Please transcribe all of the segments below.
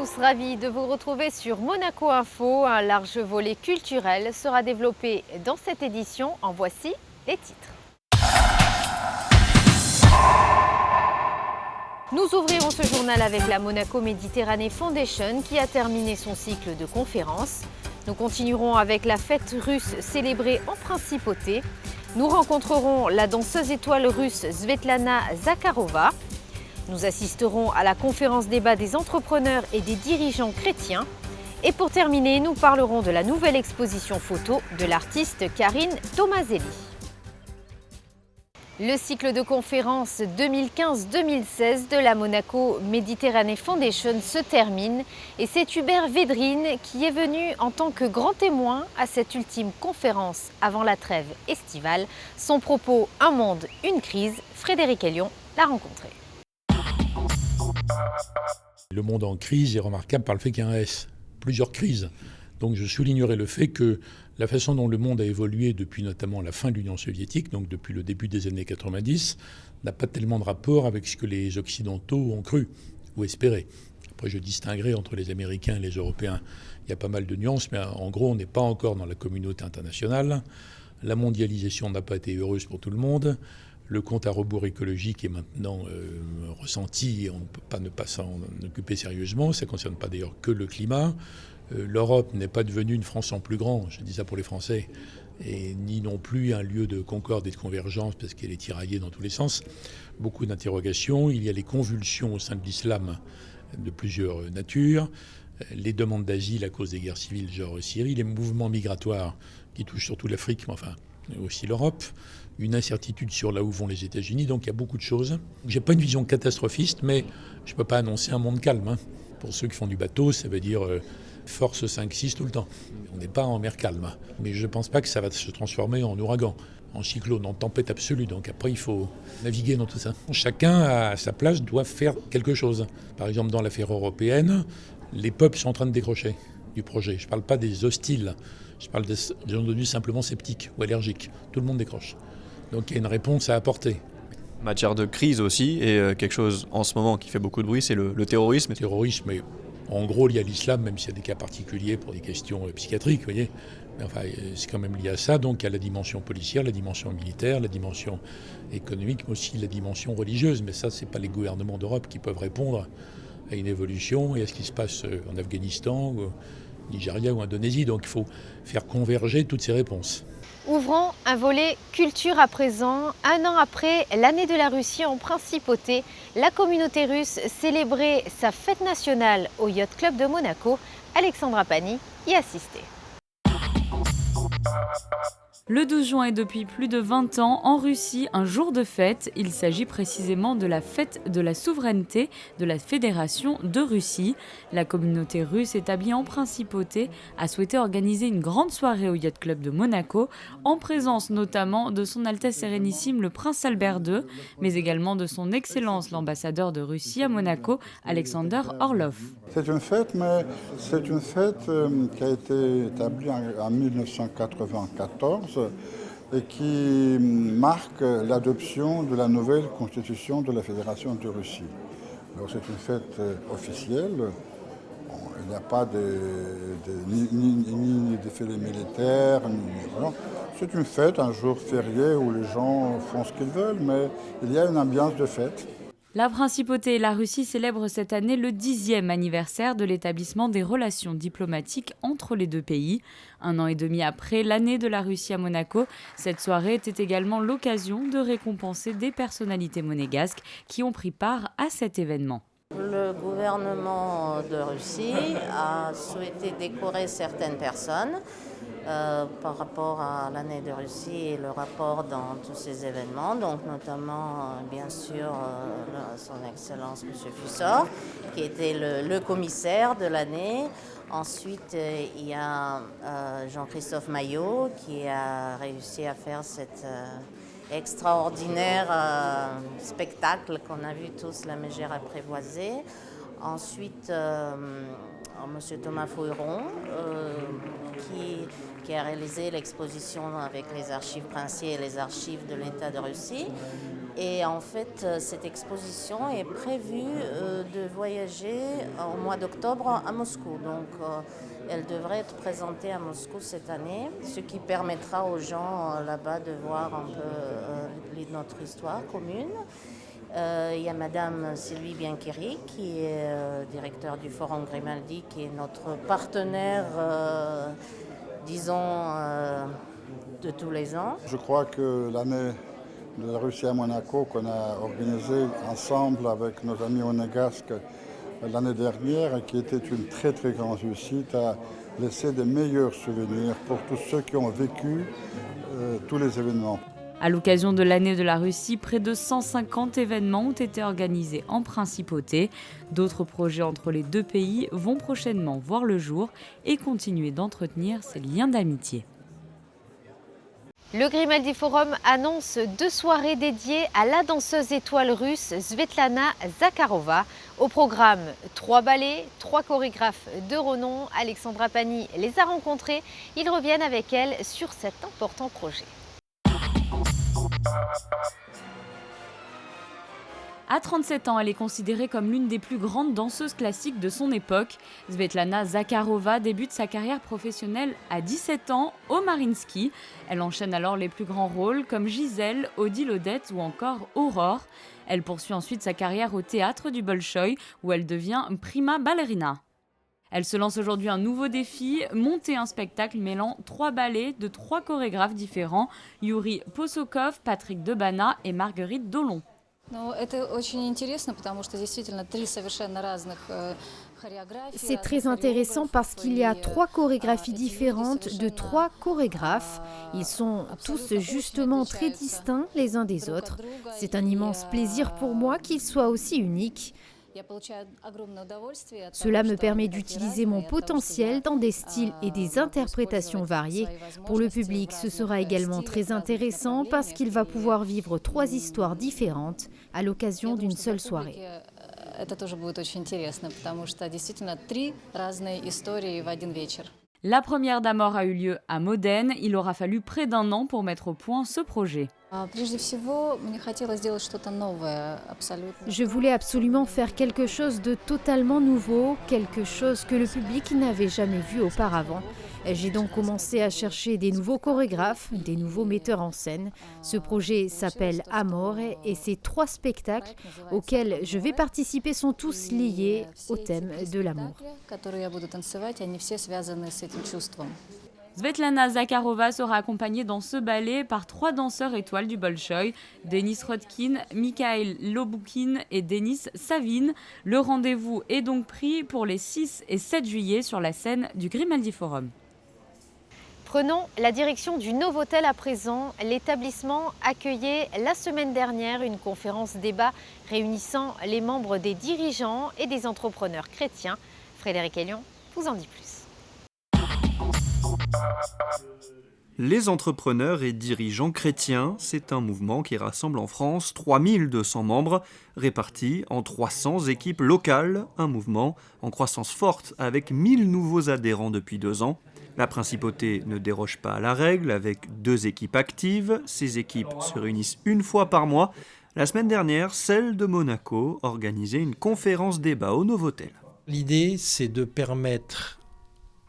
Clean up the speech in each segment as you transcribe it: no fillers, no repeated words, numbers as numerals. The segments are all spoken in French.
tous, ravis de vous retrouver sur Monaco Info. Un large volet culturel sera développé dans cette édition. En voici les titres. Nous ouvrirons ce journal avec la Monaco Méditerranée Foundation qui a terminé son cycle de conférences. Nous continuerons avec la fête russe célébrée en principauté. Nous rencontrerons la danseuse étoile russe Svetlana Zakharova. Nous assisterons à la conférence débat des entrepreneurs et des dirigeants chrétiens. Et pour terminer, nous parlerons de la nouvelle exposition photo de l'artiste Karine Tomaselli. Le cycle de conférences 2015-2016 de la Monaco Méditerranée Foundation se termine et c'est Hubert Védrine qui est venu en tant que grand témoin à cette ultime conférence avant la trêve estivale. Son propos « Un monde, une crise », Frédéric Elion l'a rencontré. Le monde en crise est remarquable par le fait qu'il y a un S, plusieurs crises. Donc je soulignerai le fait que la façon dont le monde a évolué depuis notamment la fin de l'Union soviétique, donc depuis le début des années 90, n'a pas tellement de rapport avec ce que les Occidentaux ont cru ou espéré. Après, je distinguerai entre les Américains et les Européens. Il y a pas mal de nuances, mais en gros, on n'est pas encore dans la communauté internationale. La mondialisation n'a pas été heureuse pour tout le monde. Le compte à rebours écologique est maintenant ressenti, on ne peut pas ne pas s'en occuper sérieusement. Ça ne concerne pas d'ailleurs que le climat. L'Europe n'est pas devenue une France en plus grand, je dis ça pour les Français, et ni non plus un lieu de concorde et de convergence parce qu'elle est tiraillée dans tous les sens. Beaucoup d'interrogations. Il y a les convulsions au sein de l'islam de plusieurs natures, les demandes d'asile à cause des guerres civiles genre Syrie, les mouvements migratoires qui touchent surtout l'Afrique, mais enfin aussi l'Europe, une incertitude sur là où vont les États-Unis, donc il y a beaucoup de choses. J'ai pas une vision catastrophiste, mais je ne peux pas annoncer un monde calme. Pour ceux qui font du bateau, ça veut dire force 5-6 tout le temps. On n'est pas en mer calme, mais je ne pense pas que ça va se transformer en ouragan, en cyclone, en tempête absolue. Donc après, il faut naviguer dans tout ça. Chacun, à sa place, doit faire quelque chose. Par exemple, dans l'affaire européenne, les peuples sont en train de décrocher du projet. Je ne parle pas des hostiles, je parle des gens devenus simplement sceptiques ou allergiques. Tout le monde décroche. Donc il y a une réponse à apporter. En matière de crise aussi, et quelque chose en ce moment qui fait beaucoup de bruit, c'est le terrorisme. Le terrorisme est en gros lié à l'islam, même s'il y a des cas particuliers pour des questions psychiatriques, vous voyez. Mais enfin, c'est quand même lié à ça. Donc il y a la dimension policière, la dimension militaire, la dimension économique, mais aussi la dimension religieuse. Mais ça, ce n'est pas les gouvernements d'Europe qui peuvent répondre à une évolution et à ce qui se passe en Afghanistan, ou Nigeria ou Indonésie. Donc il faut faire converger toutes ces réponses. Ouvrons un volet culture à présent. Un an après l'année de la Russie en principauté, la communauté russe célébrait sa fête nationale au Yacht Club de Monaco. Alexandra Pani y assistait. Le 12 juin est depuis plus de 20 ans en Russie un jour de fête. Il s'agit précisément de la fête de la souveraineté de la Fédération de Russie. La communauté russe établie en principauté a souhaité organiser une grande soirée au Yacht Club de Monaco, en présence notamment de son Altesse Sérénissime le Prince Albert II, mais également de son Excellence l'ambassadeur de Russie à Monaco, Alexander Orlov. C'est une fête, mais c'est une fête qui a été établie en 1994 et qui marque l'adoption de la nouvelle constitution de la Fédération de Russie. Alors c'est une fête officielle, il n'y a pas ni défilé militaire, c'est une fête, un jour férié où les gens font ce qu'ils veulent, mais il y a une ambiance de fête. La principauté et la Russie célèbrent cette année le 10e anniversaire de l'établissement des relations diplomatiques entre les deux pays. Un an et demi après l'année de la Russie à Monaco, cette soirée était également l'occasion de récompenser des personnalités monégasques qui ont pris part à cet événement. Le gouvernement de Russie a souhaité décorer certaines personnes par rapport à l'année de Russie et le rapport dans tous ces événements, donc notamment bien sûr son Excellence M. Fussor, qui était le commissaire de l'année. Ensuite, il y a Jean-Christophe Maillot qui a réussi à faire cet extraordinaire spectacle qu'on a vu tous, la Mégère apprivoisée. Ensuite, M. Thomas Fouilleron, qui a réalisé l'exposition avec les archives princiers et les archives de l'État de Russie. Et en fait, cette exposition est prévue de voyager au mois d'octobre à Moscou. Donc, elle devrait être présentée à Moscou cette année, ce qui permettra aux gens là-bas de voir un peu notre histoire commune. Il y a Madame Sylvie Biancheri, qui est directeur du Forum Grimaldi, qui est notre partenaire, de tous les ans. Je crois que l'année de la Russie à Monaco, qu'on a organisée ensemble avec nos amis monégasques l'année dernière, et qui était une très très grande réussite, a laissé de meilleurs souvenirs pour tous ceux qui ont vécu tous les événements. À l'occasion de l'année de la Russie, près de 150 événements ont été organisés en principauté. D'autres projets entre les deux pays vont prochainement voir le jour et continuer d'entretenir ces liens d'amitié. Le Grimaldi Forum annonce 2 soirées dédiées à la danseuse étoile russe Svetlana Zakharova. Au programme 3 ballets, 3 chorégraphes de renom. Alexandra Pani les a rencontrés. Ils reviennent avec elle sur cet important projet. À 37 ans, elle est considérée comme l'une des plus grandes danseuses classiques de son époque. Svetlana Zakharova débute sa carrière professionnelle à 17 ans au Mariinsky. Elle enchaîne alors les plus grands rôles comme Gisèle, Odile Odette ou encore Aurore. Elle poursuit ensuite sa carrière au théâtre du Bolchoï où elle devient prima ballerina. Elle se lance aujourd'hui un nouveau défi, monter un spectacle mêlant 3 ballets de 3 chorégraphes différents, Yuri Posokov, Patrick Debana et Marguerite Dolon. C'est très intéressant parce qu'il y a 3 chorégraphies différentes de 3 chorégraphes. Ils sont tous justement très distincts les uns des autres. C'est un immense plaisir pour moi qu'ils soient aussi uniques. Cela me permet d'utiliser mon potentiel dans des styles et des interprétations variées. Pour le public, ce sera également très intéressant parce qu'il va pouvoir vivre 3 histoires différentes à l'occasion d'une seule soirée. La première d'Amor a eu lieu à Modène. Il aura fallu près d'1 an pour mettre au point ce projet. Je voulais absolument faire quelque chose de totalement nouveau, quelque chose que le public n'avait jamais vu auparavant. J'ai donc commencé à chercher des nouveaux chorégraphes, des nouveaux metteurs en scène. Ce projet s'appelle Amor et ces 3 spectacles auxquels je vais participer sont tous liés au thème de l'amour. Svetlana Zakharova sera accompagnée dans ce ballet par 3 danseurs étoiles du Bolchoï, Denis Rodkin, Mikhail Loboukin et Denis Savin. Le rendez-vous est donc pris pour les 6 et 7 juillet sur la scène du Grimaldi Forum. Prenons la direction du Novotel à présent. L'établissement accueillait la semaine dernière une conférence débat réunissant les membres des dirigeants et des entrepreneurs chrétiens. Frédéric Elion vous en dit plus. Les entrepreneurs et dirigeants chrétiens, c'est un mouvement qui rassemble en France 3200 membres répartis en 300 équipes locales, un mouvement en croissance forte avec 1000 nouveaux adhérents depuis 2 ans. La principauté ne déroge pas à la règle avec 2 équipes actives. Ces équipes se réunissent 1 fois par mois. La semaine dernière, celle de Monaco organisait une conférence débat au Novotel. L'idée, c'est de permettre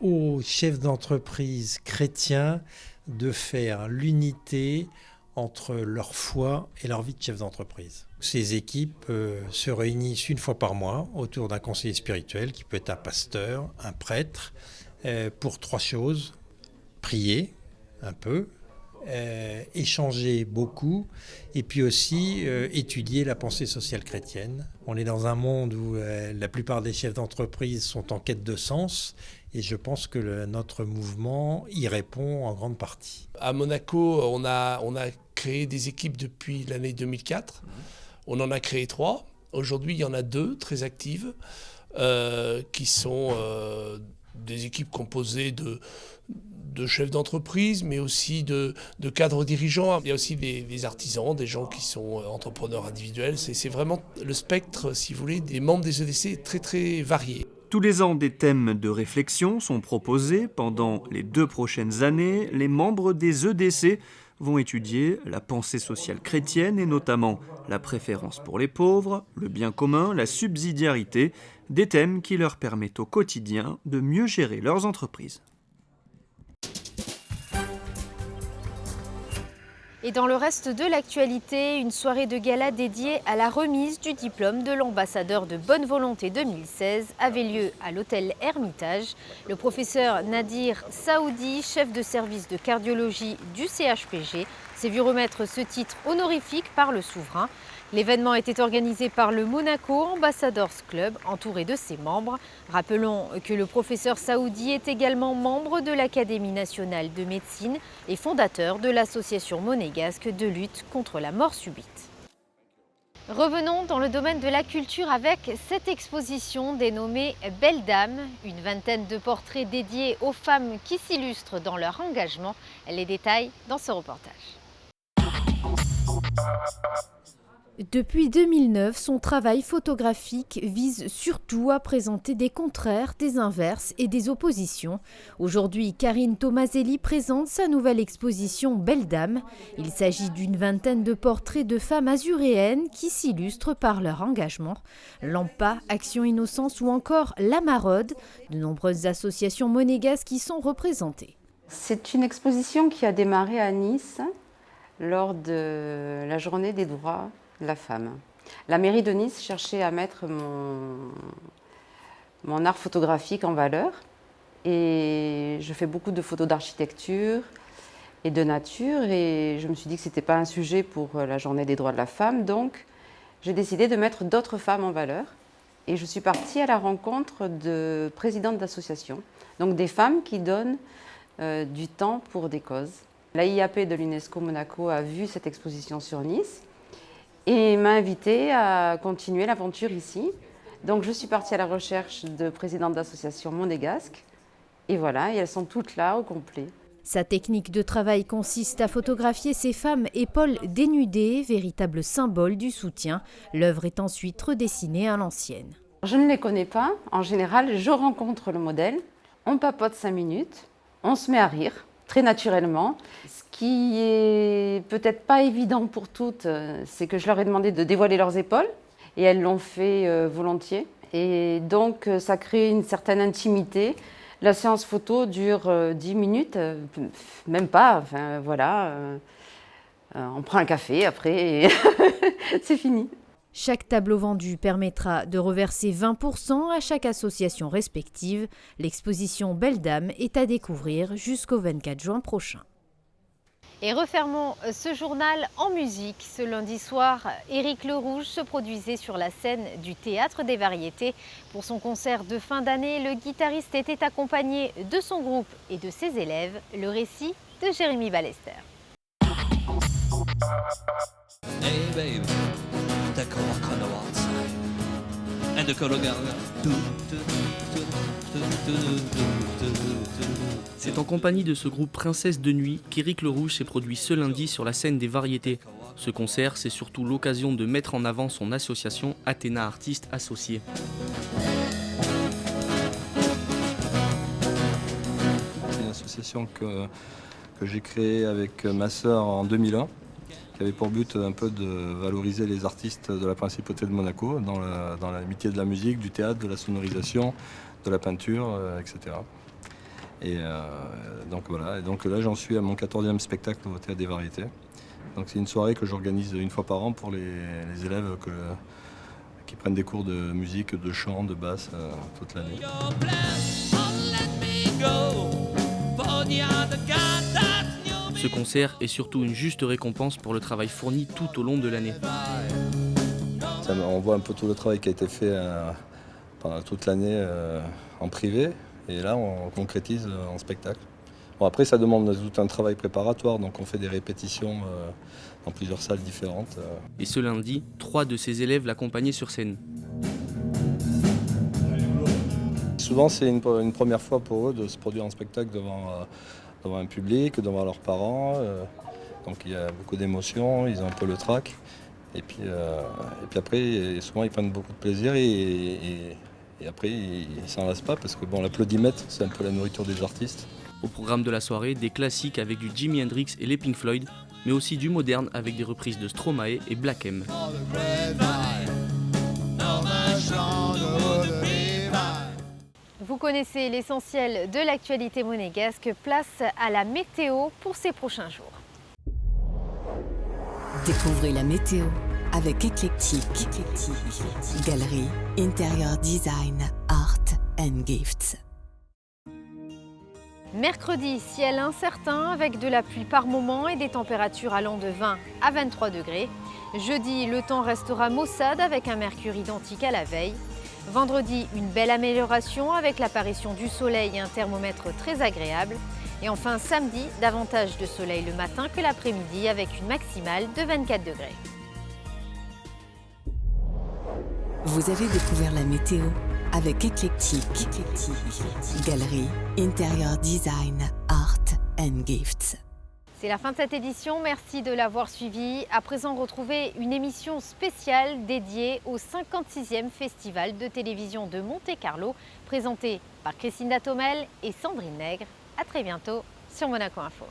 aux chefs d'entreprise chrétiens de faire l'unité entre leur foi et leur vie de chef d'entreprise. Ces équipes se réunissent 1 fois par mois autour d'un conseiller spirituel qui peut être un pasteur, un prêtre, pour 3 choses. Prier un peu, échanger beaucoup et puis aussi étudier la pensée sociale chrétienne. On est dans un monde où la plupart des chefs d'entreprise sont en quête de sens et je pense que notre mouvement y répond en grande partie. À Monaco, on a créé des équipes depuis l'année 2004. On en a créé 3. Aujourd'hui, il y en a 2 très actives qui sont des équipes composées de chefs d'entreprise, mais aussi de cadres dirigeants. Il y a aussi des artisans, des gens qui sont entrepreneurs individuels. C'est vraiment le spectre, si vous voulez, des membres des EDC très très varié. Tous les ans, des thèmes de réflexion sont proposés. Pendant les 2 prochaines années, les membres des EDC vont étudier la pensée sociale chrétienne et notamment la préférence pour les pauvres, le bien commun, la subsidiarité, des thèmes qui leur permettent au quotidien de mieux gérer leurs entreprises. Et dans le reste de l'actualité, une soirée de gala dédiée à la remise du diplôme de l'ambassadeur de bonne volonté 2016 avait lieu à l'hôtel Hermitage. Le professeur Nadir Saoudi, chef de service de cardiologie du CHPG, s'est vu remettre ce titre honorifique par le souverain. L'événement était organisé par le Monaco Ambassadors Club, entouré de ses membres. Rappelons que le professeur Saoudi est également membre de l'Académie nationale de médecine et fondateur de l'association monégasque de lutte contre la mort subite. Revenons dans le domaine de la culture avec cette exposition dénommée Belles Dames, une vingtaine de portraits dédiés aux femmes qui s'illustrent dans leur engagement. Les détails dans ce reportage. Depuis 2009, son travail photographique vise surtout à présenter des contraires, des inverses et des oppositions. Aujourd'hui, Karine Tomaselli présente sa nouvelle exposition Belles Dames. Il s'agit d'une vingtaine de portraits de femmes azuréennes qui s'illustrent par leur engagement. Lampa, Action Innocence ou encore La Maraude, de nombreuses associations monégasques qui sont représentées. C'est une exposition qui a démarré à Nice lors de la journée des droits de la femme. La mairie de Nice cherchait à mettre mon art photographique en valeur et je fais beaucoup de photos d'architecture et de nature et je me suis dit que ce n'était pas un sujet pour la journée des droits de la femme, donc j'ai décidé de mettre d'autres femmes en valeur et je suis partie à la rencontre de présidentes d'associations, donc des femmes qui donnent du temps pour des causes. La IAP de l'UNESCO Monaco a vu cette exposition sur Nice et m'a invitée à continuer l'aventure ici. Donc je suis partie à la recherche de présidentes d'associations monégasques et voilà, et elles sont toutes là au complet. Sa technique de travail consiste à photographier ces femmes épaules dénudées, véritable symbole du soutien. L'œuvre est ensuite redessinée à l'ancienne. Je ne les connais pas. En général, je rencontre le modèle, on papote 5 minutes, on se met à rire. Très naturellement. Ce qui est peut-être pas évident pour toutes, c'est que je leur ai demandé de dévoiler leurs épaules et elles l'ont fait volontiers. Et donc ça crée une certaine intimité. La séance photo dure 10 minutes, même pas, enfin voilà. On prend un café après et c'est fini. Chaque tableau vendu permettra de reverser 20% à chaque association respective. L'exposition Belles Dames est à découvrir jusqu'au 24 juin prochain. Et refermons ce journal en musique. Ce lundi soir, Éric Le Rouge se produisait sur la scène du Théâtre des Variétés. Pour son concert de fin d'année, le guitariste était accompagné de son groupe et de ses élèves. Le récit de Jérémy Ballester. Hey baby, take a walk on the outside and the color girl. C'est en compagnie de ce groupe Princesse de Nuit qu'Éric Le Rouge s'est produit ce lundi sur la scène des Variétés. Ce concert, c'est surtout l'occasion de mettre en avant son association Athéna Artistes Associés. C'est une association que j'ai créée avec ma sœur en 2001. Qui avait pour but un peu de valoriser les artistes de la principauté de Monaco dans l'amitié de la musique, du théâtre, de la sonorisation, de la peinture, etc. Et donc voilà, et donc là j'en suis à mon 14e spectacle au Théâtre des Variétés. Donc c'est une soirée que j'organise une fois par an pour les élèves qui prennent des cours de musique, de chant, de basse toute l'année. Ce concert est surtout une juste récompense pour le travail fourni tout au long de l'année. On voit un peu tout le travail qui a été fait pendant toute l'année en privé, et là on concrétise en spectacle. Bon, après ça demande tout un travail préparatoire, donc on fait des répétitions dans plusieurs salles différentes. Et ce lundi, 3 de ses élèves l'accompagnaient sur scène. Souvent c'est une première fois pour eux de se produire en spectacle devant un public, devant leurs parents. Donc il y a beaucoup d'émotions, ils ont un peu le trac. Et puis après, souvent ils prennent beaucoup de plaisir et Et après, ils ne s'en lassent pas parce que bon, l'applaudimètre, c'est un peu la nourriture des artistes. Au programme de la soirée, des classiques avec du Jimi Hendrix et les Pink Floyd, mais aussi du moderne avec des reprises de Stromae et Black M. Vous connaissez l'essentiel de l'actualité monégasque, place à la météo pour ces prochains jours. Découvrez la météo avec Eclectic, Galerie, Interior Design, Art and Gifts. Mercredi, ciel incertain avec de la pluie par moment et des températures allant de 20 à 23 degrés. Jeudi, le temps restera maussade avec un mercure identique à la veille. Vendredi, une belle amélioration avec l'apparition du soleil et un thermomètre très agréable. Et enfin samedi, davantage de soleil le matin que l'après-midi avec une maximale de 24 degrés. Vous avez découvert la météo avec Eclectic, Galerie, Interior Design, Art and Gifts. C'est la fin de cette édition, merci de l'avoir suivi. À présent, retrouvez une émission spéciale dédiée au 56e Festival de télévision de Monte-Carlo, présenté par Christine Datomel et Sandrine Nègre. À très bientôt sur Monaco Info.